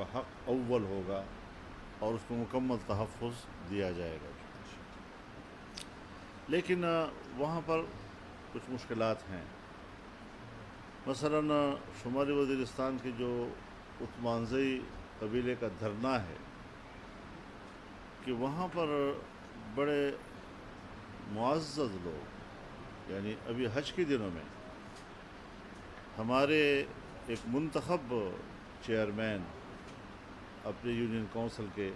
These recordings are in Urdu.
کا حق اول ہوگا اور اس کو مکمل تحفظ دیا جائے گا۔ لیکن وہاں پر کچھ مشکلات ہیں۔ مثلاً شمالی وزیرستان کے جو عثمانزئی قبیلے کا دھرنا ہے کہ وہاں پر بڑے معزز لوگ، یعنی ابھی حج کے دنوں میں ہمارے ایک منتخب چیئرمین اپنے یونین کونسل کے،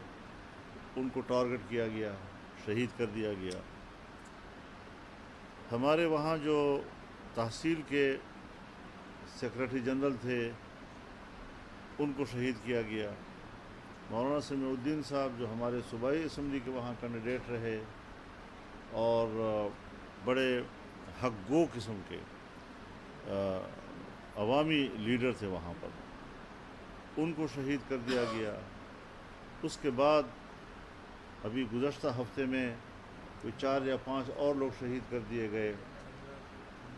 ان کو ٹارگٹ کیا گیا، شہید کر دیا گیا۔ ہمارے وہاں جو تحصیل کے سیکرٹری جنرل تھے ان کو شہید کیا گیا۔ مولانا سمیع الدین صاحب جو ہمارے صوبائی اسمبلی کے وہاں کینڈیڈیٹ رہے اور بڑے حق گو قسم کے عوامی لیڈر تھے وہاں پر، ان کو شہید کر دیا گیا۔ اس کے بعد ابھی گزشتہ ہفتے میں کوئی 4 یا 5 اور لوگ شہید کر دیے گئے۔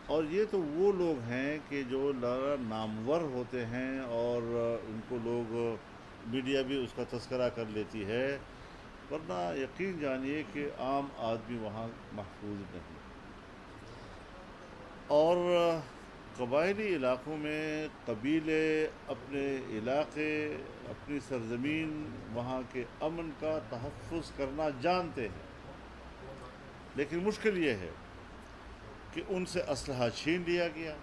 اور یہ تو وہ لوگ ہیں کہ جو نامور ہوتے ہیں اور ان کو لوگ میڈیا بھی اس کا تذکرہ کر لیتی ہے، ورنہ یقین جانیے کہ عام آدمی وہاں محفوظ نہیں۔ اور قبائلی علاقوں میں قبیلے اپنے علاقے، اپنی سرزمین، وہاں کے امن کا تحفظ کرنا جانتے ہیں، لیکن مشکل یہ ہے کہ ان سے اسلحہ چھین لیا گیا،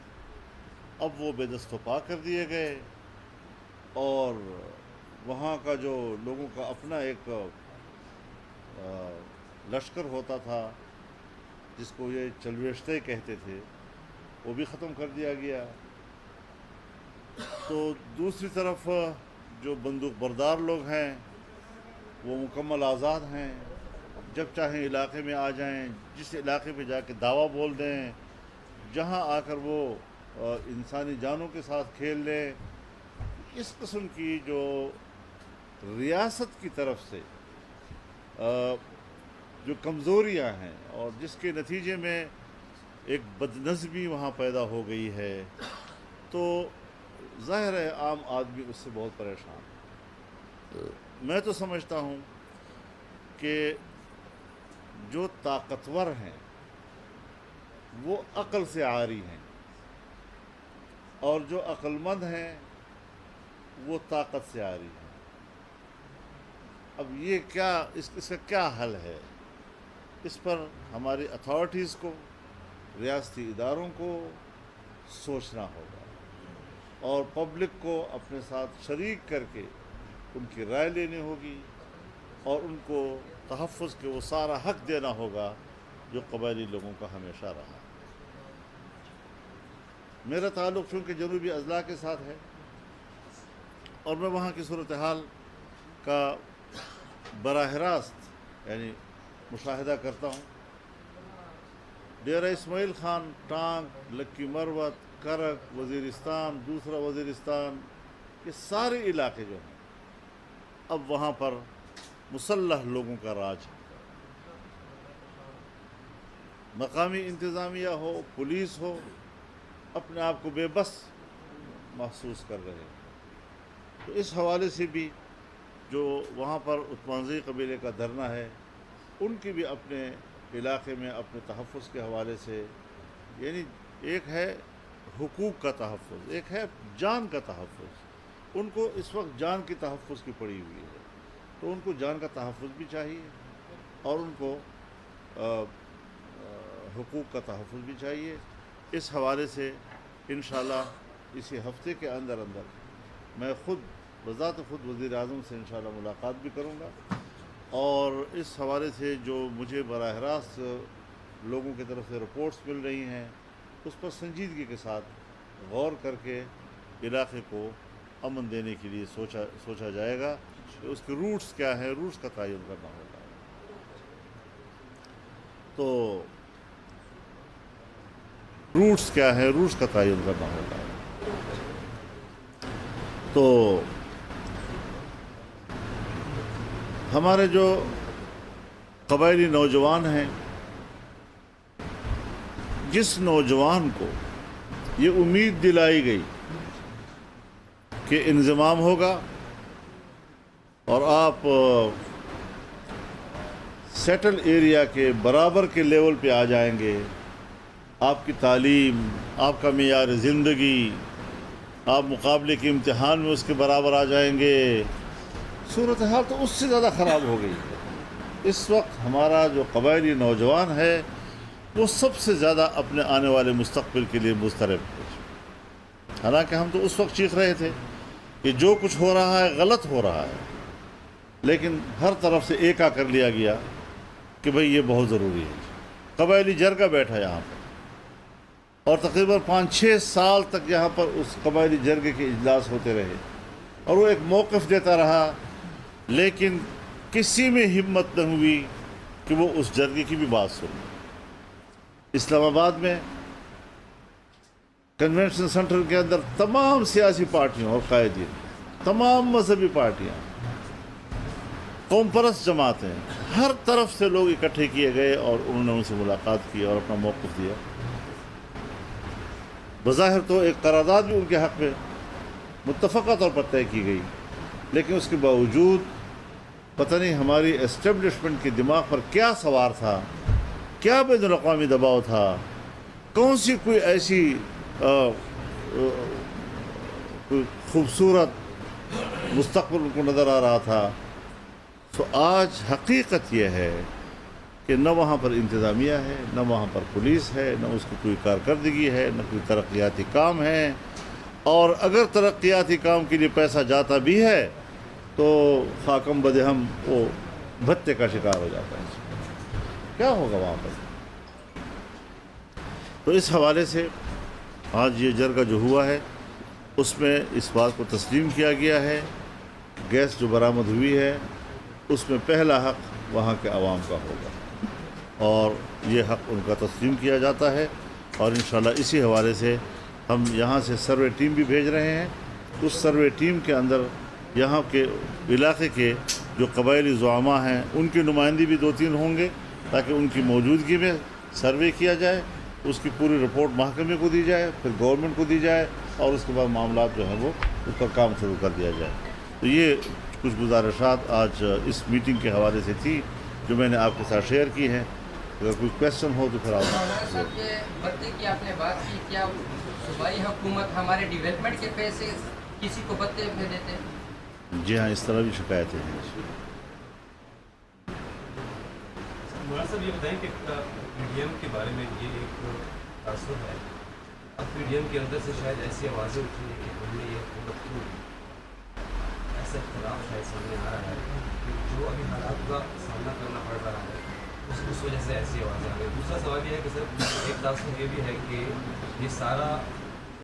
اب وہ بے دست و پا کر دیے گئے، اور وہاں کا جو لوگوں کا اپنا ایک لشکر ہوتا تھا جس کو یہ چلویشتے کہتے تھے، وہ بھی ختم کر دیا گیا۔ تو دوسری طرف جو بندوق بردار لوگ ہیں وہ مکمل آزاد ہیں، جب چاہیں علاقے میں آ جائیں، جس علاقے پہ جا کے دعویٰ بول دیں، جہاں آ کر وہ انسانی جانوں کے ساتھ کھیل لیں۔ اس قسم کی جو ریاست کی طرف سے جو کمزوریاں ہیں اور جس کے نتیجے میں ایک بدنظمی وہاں پیدا ہو گئی ہے، تو ظاہر ہے عام آدمی اس سے بہت پریشان۔ میں تو سمجھتا ہوں کہ جو طاقتور ہیں وہ عقل سے عاری ہیں، اور جو عقل مند ہیں وہ طاقت سے عاری ہیں۔ اب یہ کیا اس کا کیا حل ہے؟ اس پر ہماری اتھارٹیز کو، ریاستی اداروں کو سوچنا ہوگا، اور پبلک کو اپنے ساتھ شریک کر کے ان کی رائے لینی ہوگی، اور ان کو تحفظ کے وہ سارا حق دینا ہوگا جو قبائلی لوگوں کا ہمیشہ رہا۔ میرا تعلق چونکہ جنوبی اضلاع کے ساتھ ہے، اور میں وہاں کی صورتحال کا براہ راست یعنی مشاہدہ کرتا ہوں۔ ڈیرہ اسماعیل خان، ٹانک، لکی مروت، کرک، وزیرستان، دوسرا وزیرستان، یہ سارے علاقے جو ہیں اب وہاں پر مسلح لوگوں کا راج ہے۔ مقامی انتظامیہ ہو، پولیس ہو، اپنے آپ کو بے بس محسوس کر رہے ہیں۔ تو اس حوالے سے بھی جو وہاں پر عثمانزئی قبیلے کا دھرنا ہے، ان کی بھی اپنے علاقے میں اپنے تحفظ کے حوالے سے، یعنی ایک ہے حقوق کا تحفظ، ایک ہے جان کا تحفظ۔ ان کو اس وقت جان کی تحفظ کی پڑی ہوئی ہے، تو ان کو جان کا تحفظ بھی چاہیے اور ان کو حقوق کا تحفظ بھی چاہیے۔ اس حوالے سے انشاءاللہ اسی ہفتے کے اندر میں خود بذات خود وزیر اعظم سے انشاءاللہ ملاقات بھی کروں گا، اور اس حوالے سے جو مجھے براہ راست لوگوں کی طرف سے رپورٹس مل رہی ہیں اس پر سنجیدگی کے ساتھ غور کر کے علاقے کو امن دینے کے لیے سوچا جائے گا کہ اس کے روٹس کیا ہیں، روٹس کا تعین کرنا ہوگا۔ تو روٹس کیا ہے، روٹس کا تعین کرنا ہوگا۔ تو ہمارے جو قبائلی نوجوان ہیں، جس نوجوان کو یہ امید دلائی گئی کہ انضمام ہوگا اور آپ سیٹل ایریا کے برابر کے لیول پہ آ جائیں گے، آپ کی تعلیم، آپ کا معیار زندگی، آپ مقابلے کے امتحان میں اس کے برابر آ جائیں گے، صورتحال تو اس سے زیادہ خراب ہو گئی ہے۔ اس وقت ہمارا جو قبائلی نوجوان ہے وہ سب سے زیادہ اپنے آنے والے مستقبل کے لیے مضطرب ہے۔ حالانکہ ہم تو اس وقت چیخ رہے تھے کہ جو کچھ ہو رہا ہے غلط ہو رہا ہے، لیکن ہر طرف سے ایک آ کر لیا گیا کہ بھئی یہ بہت ضروری ہے۔ قبائلی جرگہ بیٹھا یہاں پر، اور تقریباً 5-6 سال تک یہاں پر اس قبائلی جرگے کے اجلاس ہوتے رہے، اور وہ ایک موقف دیتا رہا، لیکن کسی میں ہمت نہ ہوئی کہ وہ اس جرگے کی بھی بات سنے۔ اسلام آباد میں کنونشن سینٹر کے اندر تمام سیاسی پارٹیوں اور قائدین، تمام مذہبی پارٹیاں، قوم پرست جماعتیں، ہر طرف سے لوگ اکٹھے کیے گئے اور انہوں نے ان سے ملاقات کی اور اپنا موقف دیا۔ بظاہر تو ایک قرارداد بھی ان کے حق میں متفقہ طور پر طے کی گئی، لیکن اس کے باوجود پتہ نہیں ہماری اسٹیبلشمنٹ کے دماغ پر کیا سوار تھا، کیا بین الاقوامی دباؤ تھا، کون سی کوئی ایسی کوئی خوبصورت مستقبل ان کو نظر آ رہا تھا۔ تو آج حقیقت یہ ہے کہ نہ وہاں پر انتظامیہ ہے، نہ وہاں پر پولیس ہے، نہ اس کی کوئی کارکردگی ہے، نہ کوئی ترقیاتی کام ہے، اور اگر ترقیاتی کام کے لیے پیسہ جاتا بھی ہے تو خاکم بدہم وہ بھتے کا شکار ہو جاتا ہے۔ کیا ہوگا وہاں پر؟ تو اس حوالے سے آج یہ جرگہ جو ہوا ہے اس میں اس بات کو تسلیم کیا گیا ہے، گیس جو برآمد ہوئی ہے اس میں پہلا حق وہاں کے عوام کا ہوگا، اور یہ حق ان کا تسلیم کیا جاتا ہے، اور انشاءاللہ اسی حوالے سے ہم یہاں سے سروے ٹیم بھی بھیج رہے ہیں۔ اس سروے ٹیم کے اندر یہاں کے علاقے کے جو قبائلی زعماء ہیں ان کی نمائندی بھی 2-3 ہوں گے، تاکہ ان کی موجودگی میں سروے کیا جائے، اس کی پوری رپورٹ محکمے کو دی جائے، پھر گورنمنٹ کو دی جائے، اور اس کے بعد معاملات جو ہیں وہ اس پر کام شروع کر دیا جائے۔ تو یہ کچھ گزارشات آج اس میٹنگ کے حوالے سے تھی جو میں نے آپ کے ساتھ شیئر کی ہیں۔ اگر کوئی کویسچن ہو تو پھر آپ بھتے کی آپ نے بات کی، کیا صوبائی حکومت ہمارے ڈیولپمنٹ کے پیسے کسی کو بھتے پہ دیتے ہیں؟ جی ہاں، اس طرح بھی شکایتیں ہیں۔ مولانا صاحب یہ بتائیں کہ پی ڈی ایم کے بارے میں یہ ایک تاثر ہے، اب پی ڈی ایم کے اندر سے شاید ایسی آوازیں اٹھی ہیں کہ ہم نے یہ حکومت کیوں دی، ایسا اختلاف شاید سامنے آ رہا ہے کہ جو ابھی حالات کا سامنا کرنا پڑ رہا ہے اس وجہ سے ایسی آوازیں آ رہی ہیں۔ دوسرا سوال یہ ہے کہ سر ایک تاثر یہ بھی ہے کہ یہ سارا